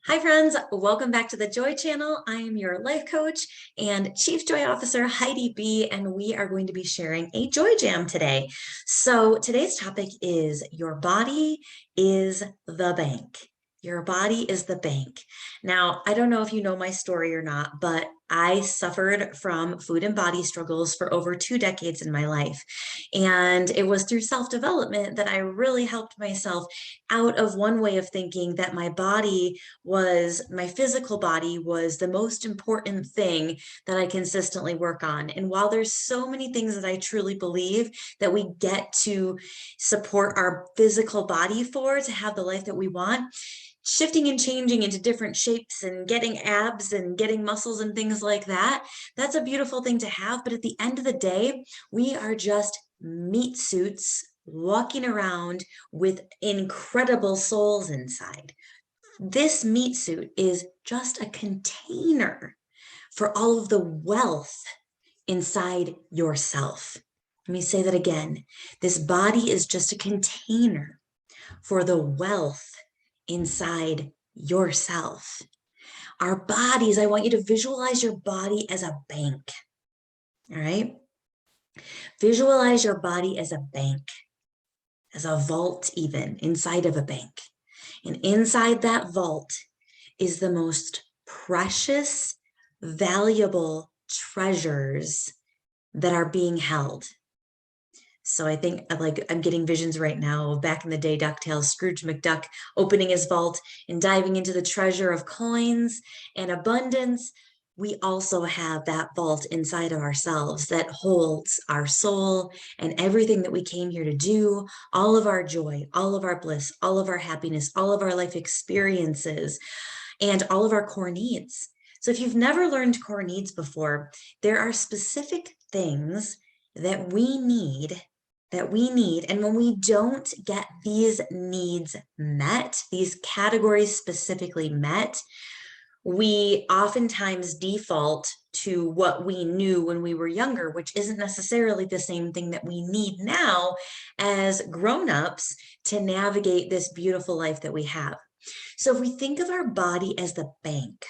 Hi friends, welcome back to the Joy Channel. I am your life coach and Chief Joy Officer Heidi B, and we are going to be sharing a Joy Jam today. So today's topic is your body is the bank. Your body is the bank. Now, I don't know if you know my story or not, but I suffered from food and body struggles for over 2 decades in my life. And it was through self-development that I really helped myself out of one way of thinking that my physical body was the most important thing that I consistently work on. And while there's so many things that I truly believe that we get to support our physical body for to have the life that we want, shifting and changing into different shapes and getting abs and getting muscles and things like that, that's a beautiful thing to have. But at the end of the day, we are just meat suits walking around with incredible souls inside. This meat suit is just a container for all of the wealth inside yourself. Let me say that again. This body is just a container for the wealth inside yourself. Our bodies, I want you to visualize your body as a bank. All right? Visualize your body as a bank, as a vault even inside of a bank. And inside that vault is the most precious, valuable treasures that are being held. So I think I'm getting visions right now of back in the day, DuckTales, Scrooge McDuck opening his vault and diving into the treasure of coins and abundance. We also have that vault inside of ourselves that holds our soul and everything that we came here to do, all of our joy, all of our bliss, all of our happiness, all of our life experiences, and all of our core needs. So if you've never learned core needs before, there are specific things that we need. And when we don't get these needs met, these categories specifically met, we oftentimes default to what we knew when we were younger, which isn't necessarily the same thing that we need now as grown-ups to navigate this beautiful life that we have. So if we think of our body as the bank,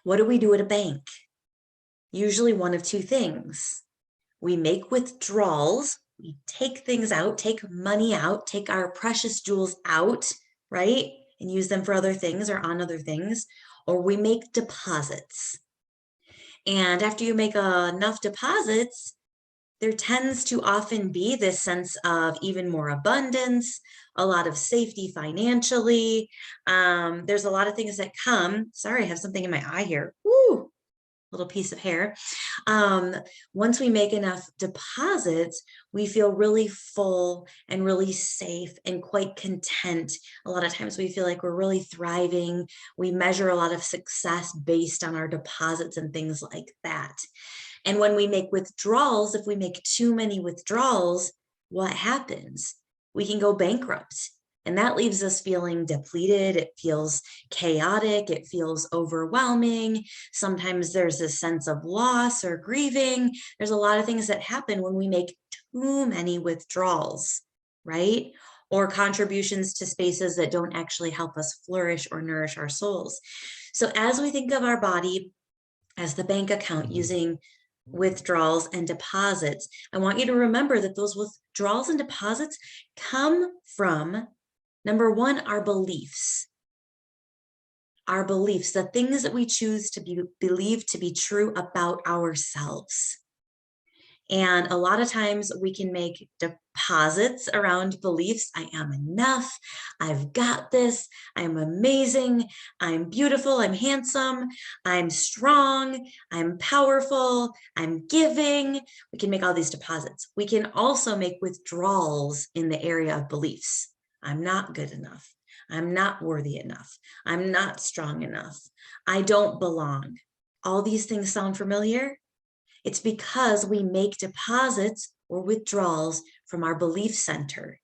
what do we do at a bank? Usually one of two things. We make withdrawals, we take things out, take money out, take our precious jewels out, right? And use them for other things or on other things, or we make deposits. And after you make enough deposits, there tends to often be this sense of even more abundance, a lot of safety financially. There's a lot of things that come. Sorry, I have something in my eye here. Woo! Little piece of hair. Once we make enough deposits, we feel really full and really safe and quite content. A lot of times we feel like we're really thriving. We measure a lot of success based on our deposits and things like that. And when we make withdrawals, if we make too many withdrawals, what happens? We can go bankrupt. And that leaves us feeling depleted. It feels chaotic. It feels overwhelming. Sometimes there's a sense of loss or grieving. There's a lot of things that happen when we make too many withdrawals, right? Or contributions to spaces that don't actually help us flourish or nourish our souls. So as we think of our body as the bank account using withdrawals and deposits, I want you to remember that those withdrawals and deposits come from, number one, our beliefs. Our beliefs, the things that we choose to believe to be true about ourselves. And a lot of times we can make deposits around beliefs. I am enough. I've got this. I'm amazing. I'm beautiful. I'm handsome. I'm strong. I'm powerful. I'm giving. We can make all these deposits. We can also make withdrawals in the area of beliefs. I'm not good enough. I'm not worthy enough. I'm not strong enough. I don't belong. All these things sound familiar? It's because we make deposits or withdrawals from our belief center.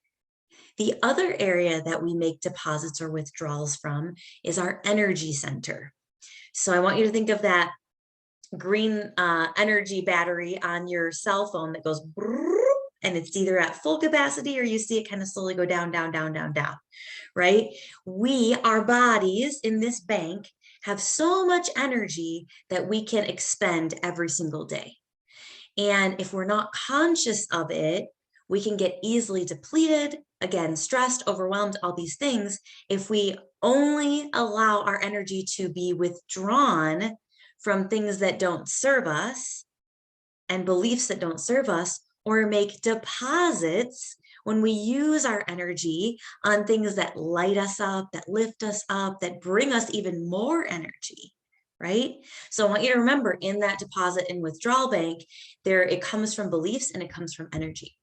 The other area that we make deposits or withdrawals from is our energy center. So I want you to think of that green energy battery on your cell phone that goes brrr, and it's either at full capacity or you see it kind of slowly go down, down, down, down, down, right? Our bodies in this bank have so much energy that we can expend every single day. And if we're not conscious of it, we can get easily depleted, again, stressed, overwhelmed, all these things, if we only allow our energy to be withdrawn from things that don't serve us and beliefs that don't serve us, or make deposits when we use our energy on things that light us up, that lift us up, that bring us even more energy, right? So I want you to remember, in that deposit and withdrawal bank, it comes from beliefs and it comes from energy.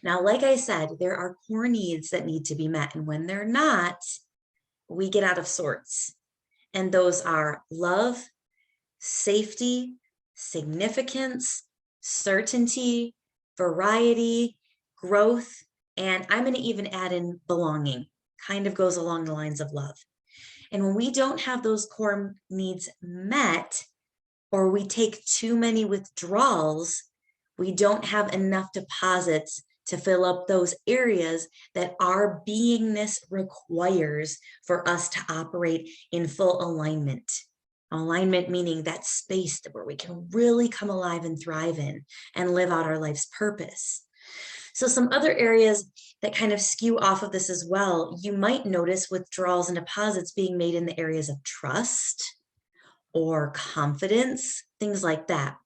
Now, like I said, there are core needs that need to be met, and when they're not, we get out of sorts. And those are love, safety, significance, certainty, variety, growth, and I'm going to even add in belonging. Kind of goes along the lines of love. And when we don't have those core needs met, or we take too many withdrawals, we don't have enough deposits to fill up those areas that our beingness requires for us to operate in full alignment. Alignment meaning that space where we can really come alive and thrive in and live out our life's purpose. So some other areas that kind of skew off of this as well, you might notice withdrawals and deposits being made in the areas of trust or confidence, things like that.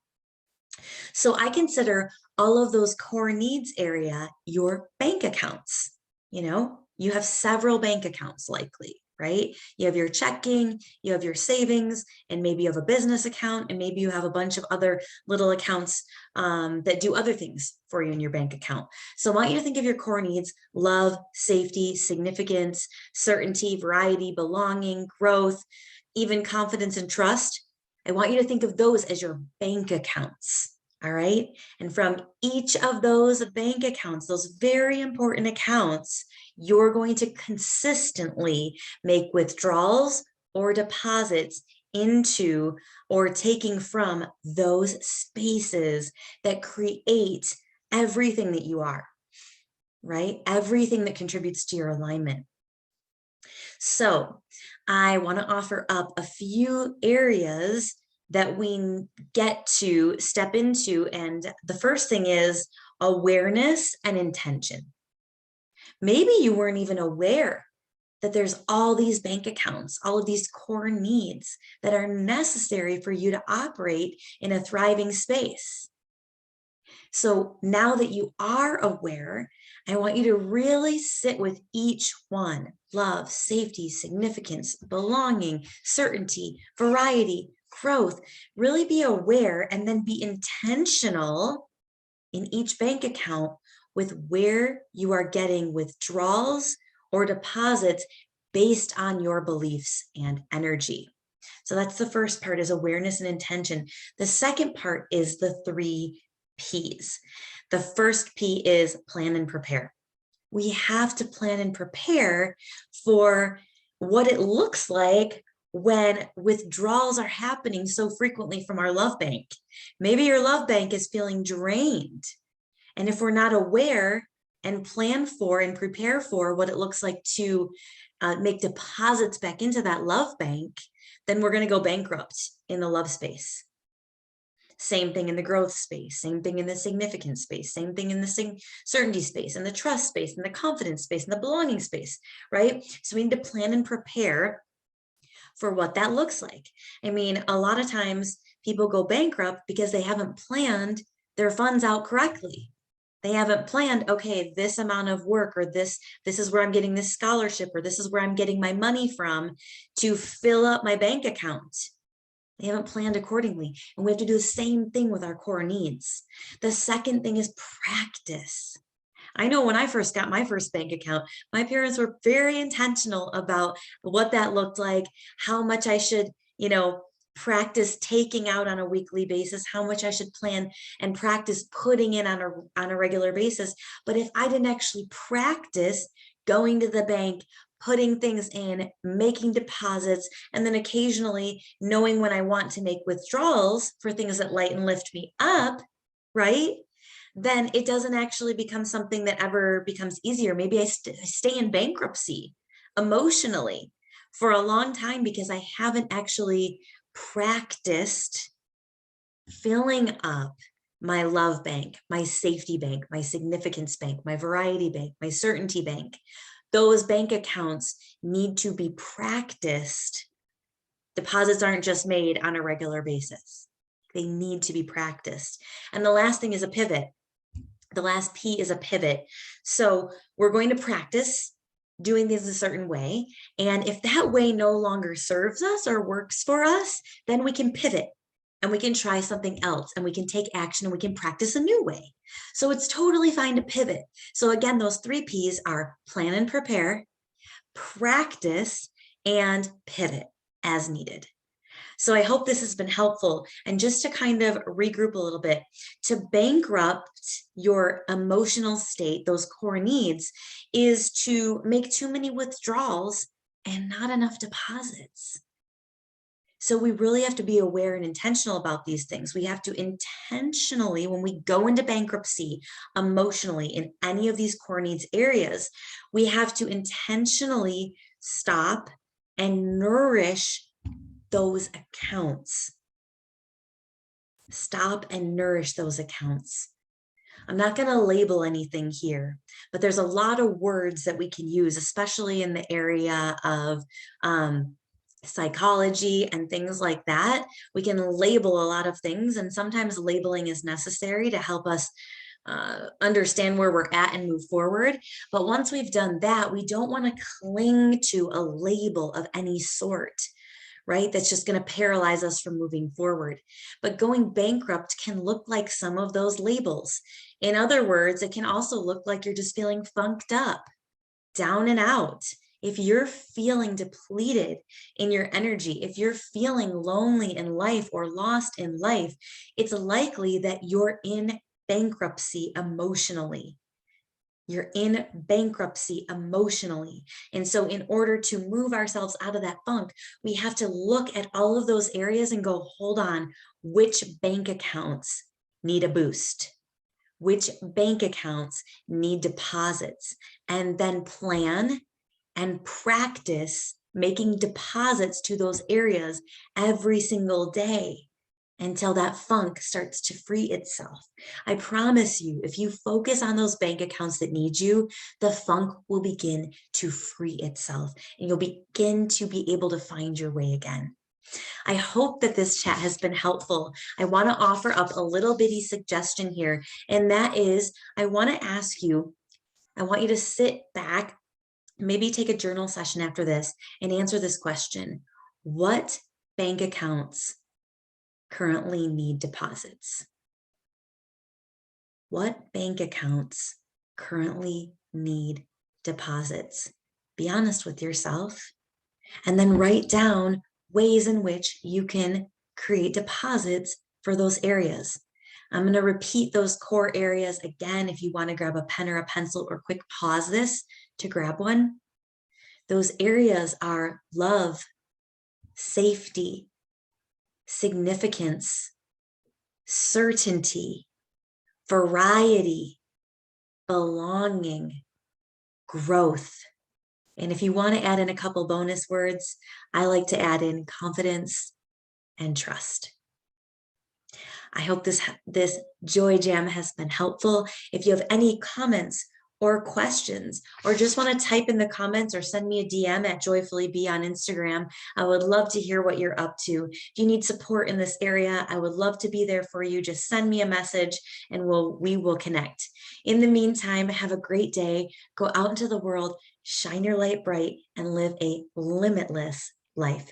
So I consider all of those core needs area your bank accounts. You have several bank accounts likely, right? You have your checking, you have your savings, and maybe you have a business account, and maybe you have a bunch of other little accounts that do other things for you in your bank account. So I want you to think of your core needs: love, safety, significance, certainty, variety, belonging, growth, even confidence and trust. I want you to think of those as your bank accounts. All right. And from each of those bank accounts, those very important accounts, you're going to consistently make withdrawals or deposits into or taking from those spaces that create everything that you are, right? Everything that contributes to your alignment. So I want to offer up a few areas that we get to step into. And the first thing is awareness and intention. Maybe you weren't even aware that there's all these bank accounts, all of these core needs that are necessary for you to operate in a thriving space. So now that you are aware, I want you to really sit with each one: love, safety, significance, belonging, certainty, variety, growth. Really be aware and then be intentional in each bank account with where you are getting withdrawals or deposits based on your beliefs and energy. So that's the first part, is awareness and intention. The second part is the 3 P's. The first P is plan and prepare. We have to plan and prepare for what it looks like when withdrawals are happening so frequently from our love bank. Maybe your love bank is feeling drained. And if we're not aware and plan for and prepare for what it looks like to make deposits back into that love bank, then we're going to go bankrupt in the love space. Same thing in the growth space, same thing in the significance space, same thing in the certainty space, and the trust space, and the confidence space, and the belonging space, right? So we need to plan and prepare for what that looks like. I mean, a lot of times people go bankrupt because they haven't planned their funds out correctly. They haven't planned, okay, this amount of work, or this is where I'm getting this scholarship, or this is where I'm getting my money from to fill up my bank account. They haven't planned accordingly. And we have to do the same thing with our core needs. The second thing is practice. I know when I first got my first bank account, my parents were very intentional about what that looked like, how much I should, practice taking out on a weekly basis, how much I should plan and practice putting in on a regular basis. But if I didn't actually practice going to the bank, putting things in, making deposits, and then occasionally knowing when I want to make withdrawals for things that light and lift me up, right? then it doesn't actually become something that ever becomes easier. Maybe I stay in bankruptcy emotionally for a long time because I haven't actually practiced filling up my love bank, my safety bank, my significance bank, my variety bank, my certainty bank. Those bank accounts need to be practiced. Deposits aren't just made on a regular basis. They need to be practiced. And the last thing is a pivot. The last P is a pivot. So we're going to practice doing things a certain way. And if that way no longer serves us or works for us, then we can pivot and we can try something else and we can take action and we can practice a new way. So it's totally fine to pivot. So again, those 3 Ps are plan and prepare, practice, and pivot as needed. So I hope this has been helpful. And just to kind of regroup a little bit, to bankrupt your emotional state, those core needs, is to make too many withdrawals and not enough deposits. So we really have to be aware and intentional about these things. We have to intentionally, when we go into bankruptcy emotionally in any of these core needs areas, we have to intentionally stop and nourish those accounts. Stop and nourish those accounts. I'm not going to label anything here, but there's a lot of words that we can use, especially in the area of psychology and things like that. We can label a lot of things, and sometimes labeling is necessary to help us understand where we're at and move forward. But once we've done that, we don't want to cling to a label of any sort, right? That's just going to paralyze us from moving forward. But going bankrupt can look like some of those labels. In other words, it can also look like you're just feeling funked up, down and out. If you're feeling depleted in your energy, if you're feeling lonely in life or lost in life, it's likely that you're in bankruptcy emotionally. You're in bankruptcy emotionally. And so in order to move ourselves out of that funk, we have to look at all of those areas and go, hold on, which bank accounts need a boost? Which bank accounts need deposits? And then plan and practice making deposits to those areas every single day until that funk starts to free itself. I promise you, if you focus on those bank accounts that need you, the funk will begin to free itself and you'll begin to be able to find your way again. I hope that this chat has been helpful. I want to offer up a little bitty suggestion here, and that is I want you to sit back, maybe take a journal session after this and answer this question. What bank accounts currently need deposits? What bank accounts currently need deposits? Be honest with yourself and then write down ways in which you can create deposits for those areas. I'm going to repeat those core areas again. If you want to grab a pen or a pencil or quick pause this to grab one. Those areas are love, safety, significance, certainty, variety, belonging, growth. And if you want to add in a couple bonus words, I like to add in confidence and trust. I hope this Joy Jam has been helpful. If you have any comments or questions, or just want to type in the comments or send me a DM at JoyfullyBe on Instagram, I would love to hear what you're up to. If you need support in this area, I would love to be there for you. Just send me a message and we will connect. In the meantime, have a great day. Go out into the world, shine your light bright, and live a limitless life.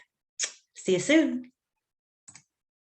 See you soon.